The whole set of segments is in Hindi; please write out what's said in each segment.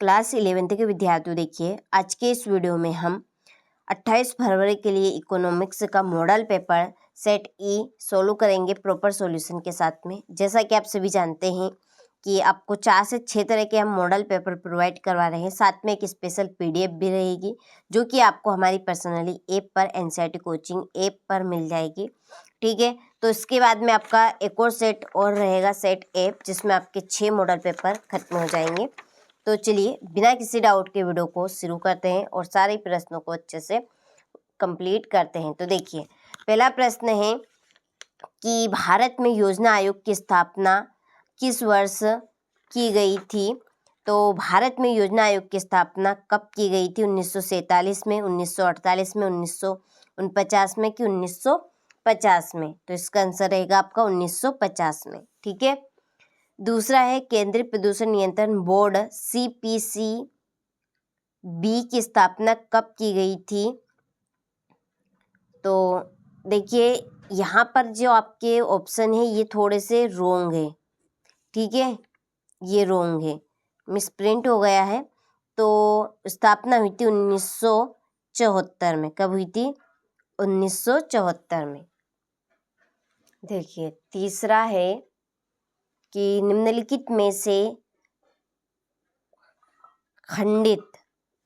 क्लास 11th के विद्यार्थियों, देखिए आज के इस वीडियो में हम 28 फरवरी के लिए इकोनॉमिक्स का मॉडल पेपर सेट ई सोल्व करेंगे प्रॉपर सॉल्यूशन के साथ में। जैसा कि आप सभी जानते हैं कि आपको 4 से 6 तरह के हम मॉडल पेपर प्रोवाइड करवा रहे हैं, साथ में एक स्पेशल पीडीएफ भी रहेगी जो कि आपको हमारी पर्सनली ऐप पर एनसीईआरटी कोचिंग ऐप पर मिल जाएगी। ठीक है, तो इसके बाद में आपका एक और सेट और रहेगा, सेट ऐप, जिसमें आपके 6 मॉडल पेपर खत्म हो जाएंगे। तो चलिए बिना किसी डाउट के वीडियो को शुरू करते हैं और सारे प्रश्नों को अच्छे से कंप्लीट करते हैं। तो देखिए पहला प्रश्न है कि भारत में योजना आयोग की स्थापना किस वर्ष की गई थी। तो भारत में योजना आयोग की स्थापना कब की गई थी? 1947 में, 1948 में, 1949 में कि 1950 में? तो इसका आंसर रहेगा आपका 1950 में। ठीक है, दूसरा है केंद्रीय प्रदूषण नियंत्रण बोर्ड CPCB की स्थापना कब की गई थी। तो देखिए यहाँ पर जो आपके ऑप्शन है ये थोड़े से रोंग है। ठीक है, ये रोंग है, मिसप्रिंट हो गया है। तो स्थापना हुई थी 1974 में। कब हुई थी? 1974 में। देखिए तीसरा है कि निम्नलिखित में से खंडित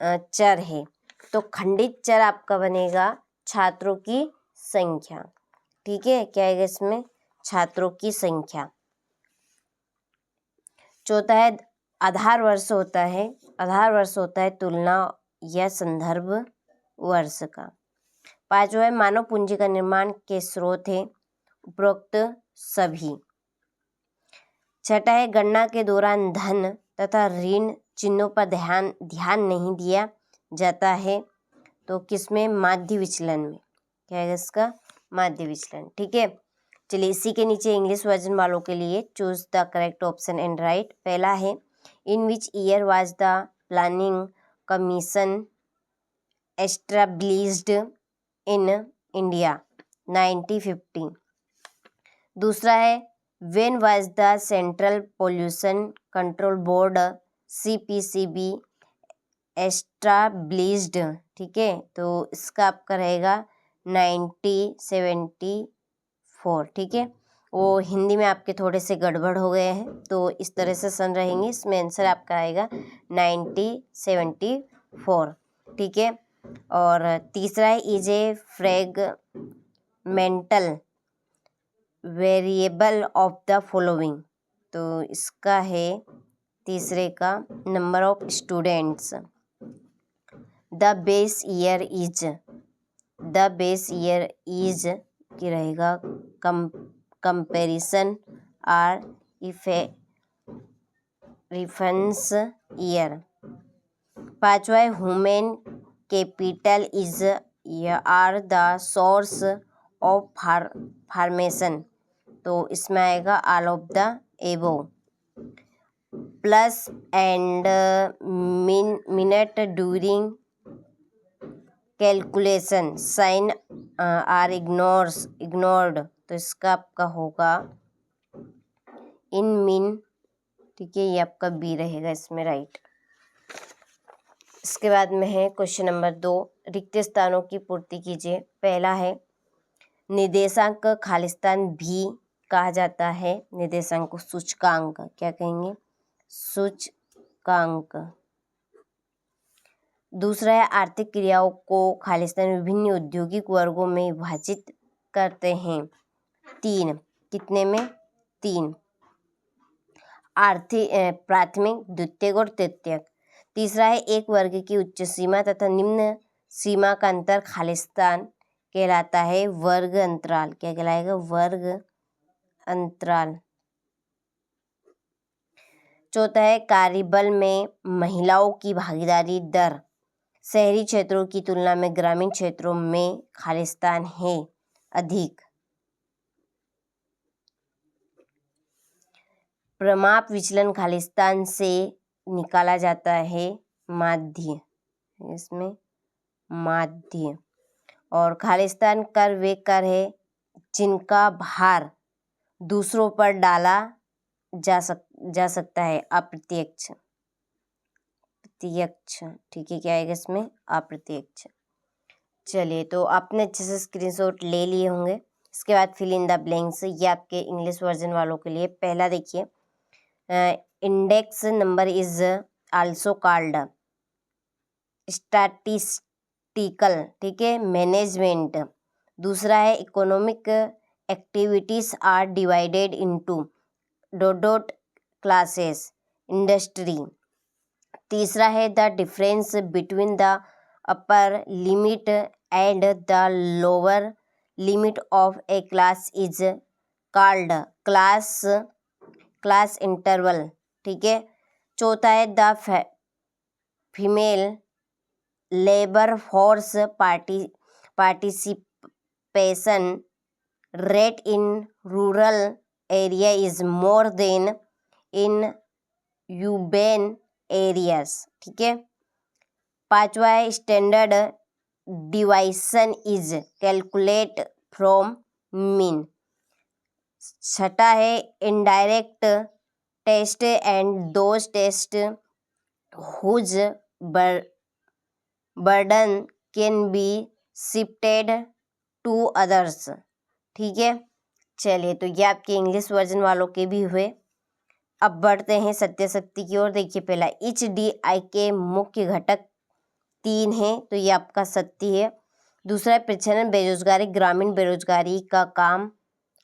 चर है। तो खंडित चर आपका बनेगा छात्रों की संख्या। ठीक है, क्या आएगा इसमें? छात्रों की संख्या। चौथा है आधार वर्ष होता है, आधार वर्ष होता है तुलना या संदर्भ वर्ष का। पांचवा है मानव पूंजी का निर्माण के स्रोत है उपरोक्त सभी। छठा है गणना के दौरान धन तथा ऋण चिन्हों पर ध्यान नहीं दिया जाता है। तो किसमें? माध्य विचलन में। क्या है इसका? माध्य विचलन। ठीक है, चलिए इसी के नीचे इंग्लिश वर्जन वालों के लिए choose the correct option and write. पहला है in which year was the planning commission established in India? 1950। दूसरा है when was the central pollution control board CPCB established? ठीक है, तो इसका आपका रहेगा 1974। ठीक है, वो हिंदी में आपके थोड़े से गड़बड़ हो गए हैं, तो इस तरह से सन रहेंगे। इसमें आंसर आपका आएगा 1974। ठीक है, और तीसरा है is a fragmental variable of the following? तो इसका है तीसरे का number of students. The base year is, the base year is की रहेगा comparison are if reference year. पांचवा है human capital is are the source of formation? तो इसमें आएगा all of the above. Plus and minus during calculation sign are ignored? तो इसका आपका होगा इन मीन। ठीक है, ये आपका बी रहेगा इसमें राइट। इसके बाद में है क्वेश्चन नंबर 2, रिक्त स्थानों की पूर्ति कीजिए। पहला है निर्देशांक खालिस्तान भी कहा जाता है। निर्देशांक को सूचकांक क्या कहेंगे? सूचकांक। दूसरा है आर्थिक क्रियाओं को खालिस्तान विभिन्न औद्योगिक वर्गों में विभाजित करते हैं। 3, कितने में? 3, आर्थिक प्राथमिक, द्वितीयक और तृतीयक। तीसरा है एक वर्ग की उच्च सीमा तथा निम्न सीमा का अंतर खालिस्तान कहलाता है। वर्ग अंतराल क्या कहलाएगा? वर्ग अंतराल। चौथा है कार्यबल में महिलाओं की भागीदारी दर शहरी क्षेत्रों की तुलना में ग्रामीण क्षेत्रों में खालिस्तान है अधिक। प्रमाप विचलन खालिस्तान से निकाला जाता है माध्य, इसमें माध्य। और खालिस्तान कर वे कर है जिनका भार दूसरों पर डाला जा सकता है अप्रत्यक्ष। अप्रत्यक्ष, ठीक है, क्या आएगा इसमें, अप्रत्यक्ष। चलिए, तो आपने अच्छे से स्क्रीनशॉट ले लिए होंगे। इसके बाद फिल इन द ब्लैंक्स, ये आपके इंग्लिश वर्जन वालों के लिए। पहला देखिए, index number is also called statistical, ठीक है, मैनेजमेंट। दूसरा है economic activities are divided into dot classes, industry. तीसरा है the difference between the upper limit and the lower limit of a class is called class interval, ठीक है। चौथा है the female labour force participation rate in rural area is more than in urban areas, ठीक है। पांचवा है standard deviation is calculate from mean. छठा है indirect test and those test whose burden can be shifted to others, ठीक है। चलिए, तो ये आपके इंग्लिश वर्जन वालों के भी हुए। अब बढ़ते हैं सत्यासत्य की ओर। देखिए, पहला HDI के मुख्य घटक 3 हैं, तो ये आपका सत्य है। दूसरा है प्रच्छन्न बेरोजगारी, ग्रामीण बेरोजगारी का काम,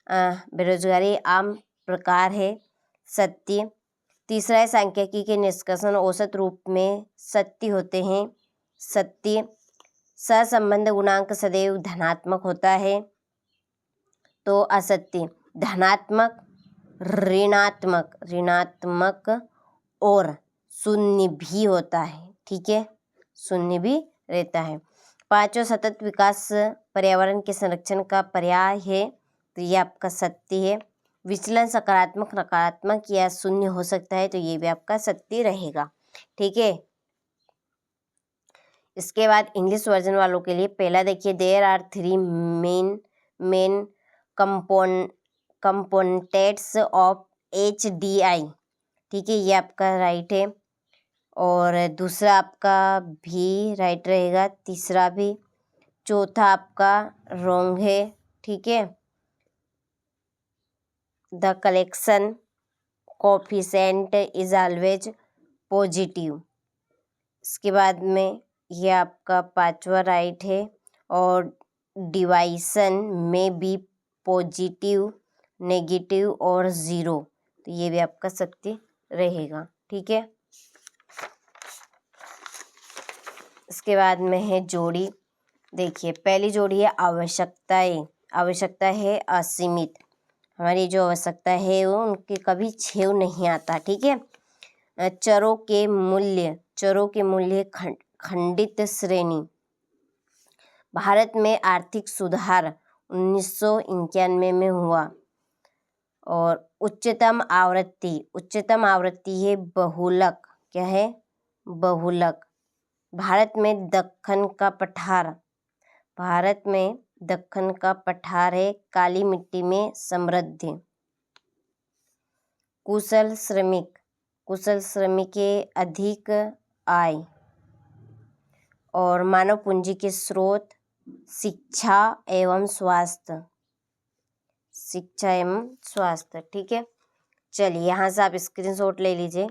बेरोजगारी आम प्रकार है, सत्य। तीसरा है सांख्यिकी के निष्कर्षण औसत रूप में सत्य होते हैं, सत्य। सहसंबंध गुणांक सदैव धनात्मक होता है, तो असत्य। धनात्मक, ऋणात्मक और शून्य भी होता है, ठीक है, शून्य भी रहता है। पांचवा सतत विकास पर्यावरण के संरक्षण का पर्याय है, तो ये आपका सत्य है। विचलन सकारात्मक, नकारात्मक या शून्य हो सकता है, तो ये भी आपका सत्य रहेगा, ठीक है। इसके बाद इंग्लिश वर्जन वालों के लिए पहला देखिए, there are 3 main components of HDI, ठीक है, ये आपका राइट है। और दूसरा आपका भी राइट रहेगा, तीसरा भी, चौथा आपका रॉन्ग है, ठीक है। The collection coefficient is always positive. इसके बाद में ये आपका पांचवा राइट है। और डिवाइसन में भी पॉजिटिव, नेगेटिव और ज़ीरो, तो ये भी आपका सत्य रहेगा, ठीक है। इसके बाद में है जोड़ी। देखिए, पहली जोड़ी है आवश्यकताएं। आवश्यकता है असीमित, हमारी जो आवश्यकता है वो उनके कभी छेव नहीं आता, ठीक है। चरों के मूल्य खंडित श्रेणी। भारत में आर्थिक सुधार 1991 में हुआ। और उच्चतम आवृत्ति है बहुलक, क्या है, बहुलक। भारत में दक्कन का पठार है, काली मिट्टी में समृद्ध। कुशल श्रमिक के अधिक आय। और मानव पूंजी के स्रोत शिक्षा एवं स्वास्थ्य, ठीक है। चलिए, यहाँ से आप स्क्रीनशॉट ले लीजिए।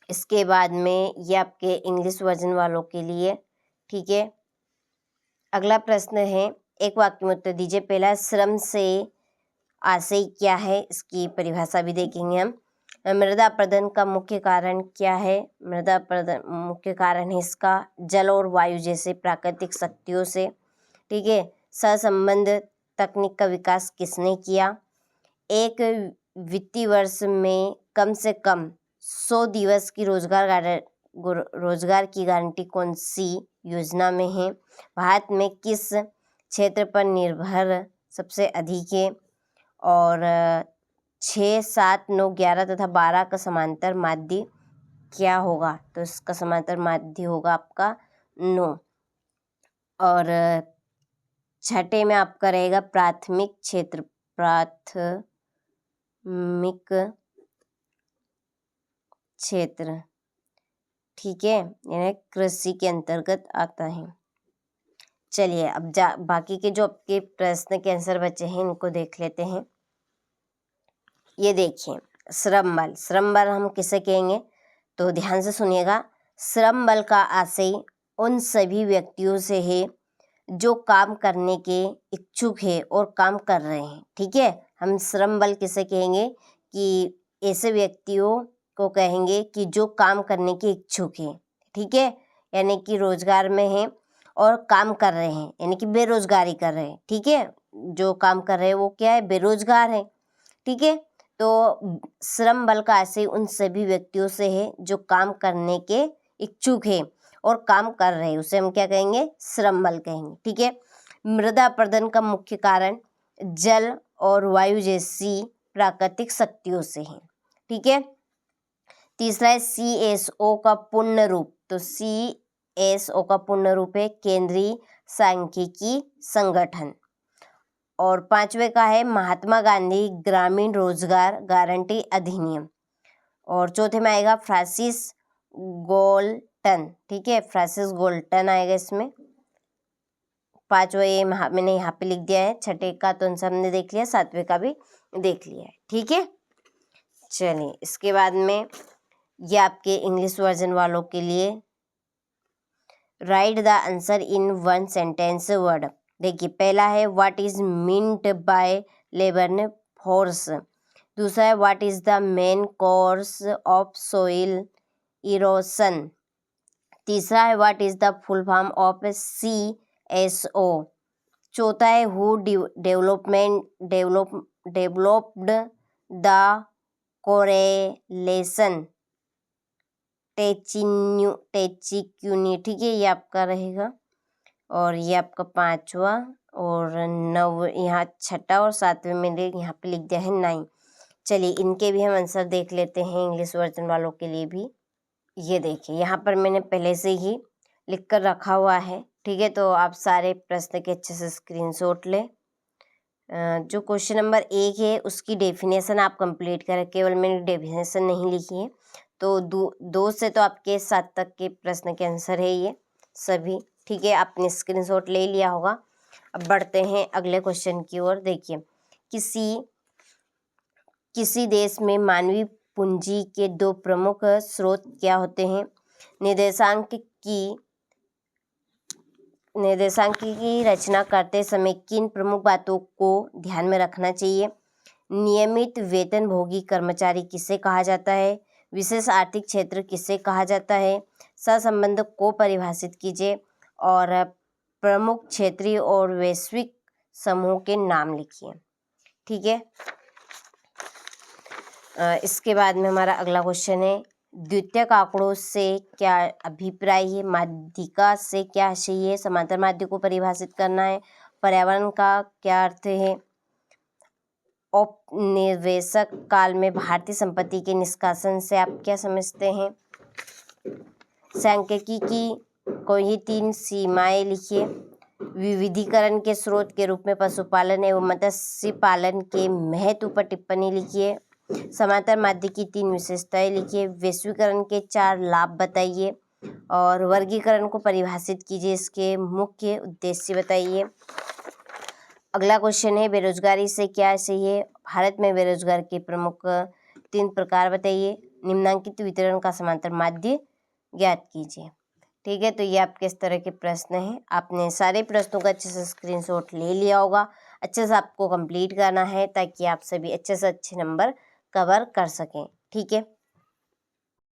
इसके बाद में ये आपके इंग्लिश वर्जन वालों के लिए, ठीक है। अगला प्रश्न है, एक वाक्य में उत्तर दीजिए। पहला, श्रम से आशय क्या है, इसकी परिभाषा भी देखेंगे हम। मृदा अपरदन का मुख्य कारण क्या है? मृदा अपरदन मुख्य कारण है इसका जल और वायु जैसे प्राकृतिक शक्तियों से, ठीक है। सहसंबंध तकनीक का विकास किसने किया? एक वित्तीय वर्ष में कम से कम 100 दिवस की रोजगार की गारंटी कौन सी योजना में है? भारत में किस क्षेत्र पर निर्भर सबसे अधिक है? और 6, 7, 9, 11 तथा 12 का समांतर माध्य क्या होगा? तो इसका समांतर माध्य होगा आपका 9। और छठे में आपका रहेगा प्राथमिक क्षेत्र। ठीक है, यानी कृषि के अंतर्गत आता है। चलिए अब बाकी के जो आपके प्रश्न के आंसर बचे हैं इनको देख लेते हैं। ये देखिए, श्रम बल, श्रम बल हम किसे कहेंगे, तो ध्यान से सुनिएगा। श्रम बल का आशय उन सभी व्यक्तियों से है जो काम करने के इच्छुक है और काम कर रहे हैं। ठीक है, हम श्रम बल किसे कहेंगे कि ऐसे व्यक्तियों को कहेंगे कि जो काम करने के इच्छुक है। ठीक है, यानी कि रोजगार में है और काम कर रहे हैं, यानी कि बेरोजगारी कर रहे हैं। ठीक है, जो काम कर रहे हैं वो क्या है, बेरोजगार है। ठीक है, तो श्रम बल का आशय उन सभी व्यक्तियों से है जो काम करने के इच्छुक है और काम कर रहे हैं, उसे हम क्या कहेंगे, श्रम बल कहेंगे। ठीक है, मृदा अपरदन का मुख्य कारण जल और वायु जैसी प्राकृतिक शक्तियों से है। ठीक है, तीसरा है CSO का पूर्ण रूप, तो CSO का पूर्ण रूप है केंद्रीय सांख्यिकी संगठन। और पांचवे का है महात्मा गांधी ग्रामीण रोजगार गारंटी अधिनियम। और चौथे में आएगा फ्रांसिस गोल्टन। ठीक है, फ्रांसिस गोल्टन आएगा इसमें। पांचवा ये मैंने यहाँ पे लिख दिया है। छठे का तो हमने देख लिया, सातवें का भी देख लिया है। ठीक है, चलिए इसके बाद में ये आपके इंग्लिश वर्जन वालों के लिए right the answer in one sentence word. देखिए, पहला है what is meant by labour force. दूसरा है what is the main cause of soil erosion. तीसरा है what is the full form of CSO। चौथा है हु डेवलप्ड द कोरेलेशन टेचिक्यूनी। ठीक है, ये आपका रहेगा। और ये आपका पांचवा और नव, यहाँ छठा और सातवें मैंने यहाँ पे लिख दिया है 9। चलिए इनके भी हम आंसर देख लेते हैं इंग्लिश वर्जन वालों के लिए भी। ये देखिए, यहाँ पर मैंने पहले से ही लिख कर रखा हुआ है। ठीक है, तो आप सारे प्रश्न के अच्छे से स्क्रीनशॉट लें। जो क्वेश्चन नंबर 1 है उसकी डेफिनेशन आप कंप्लीट करें, केवल मैंने डेफिनेशन नहीं लिखी है। तो 2 से तो आपके 7 तक के प्रश्न के आंसर है ये सभी। ठीक है, आपने स्क्रीनशॉट ले लिया होगा। अब बढ़ते हैं अगले क्वेश्चन की ओर। देखिए, किसी देश में मानवीय पूंजी के 2 प्रमुख स्रोत क्या होते हैं। निर्देशांक की रचना करते समय किन प्रमुख बातों को ध्यान में रखना चाहिए। नियमित वेतनभोगी कर्मचारी किसे कहा जाता है। विशेष आर्थिक क्षेत्र किसे कहा जाता है। सहसंबंध को परिभाषित कीजिए और प्रमुख क्षेत्रीय और वैश्विक समूह के नाम लिखिए। ठीक है, इसके बाद में हमारा अगला क्वेश्चन है द्वितीयक आंकड़ों से क्या अभिप्राय है। माध्यिका से क्या आशय है। समांतर माध्य को परिभाषित करना है। पर्यावरण का क्या अर्थ है। औपनिवेशिक काल में भारतीय संपत्ति के निष्कासन से आप क्या समझते हैं। सांख्यिकी की कोई 3 सीमाएं लिखिए। विविधीकरण के स्रोत के रूप में पशुपालन एवं मत्स्य पालन के महत्व पर टिप्पणी लिखिए। समांतर माध्य की 3 विशेषताएं लिखिए। वैश्वीकरण के 4 लाभ बताइए और वर्गीकरण को परिभाषित कीजिए। इसके मुख्य उद्देश्य बताइए। अगला क्वेश्चन है बेरोजगारी से क्या आशय है। भारत में बेरोजगार के प्रमुख 3 प्रकार बताइए। निम्नांकित वितरण का समांतर माध्य ज्ञात कीजिए। ठीक है, तो ये आपके इस तरह के प्रश्न हैं। आपने सारे प्रश्नों का अच्छे से स्क्रीनशॉट ले लिया होगा। अच्छे से आपको कंप्लीट करना है ताकि आप सभी अच्छे से अच्छे नंबर कवर कर सकें। ठीक है।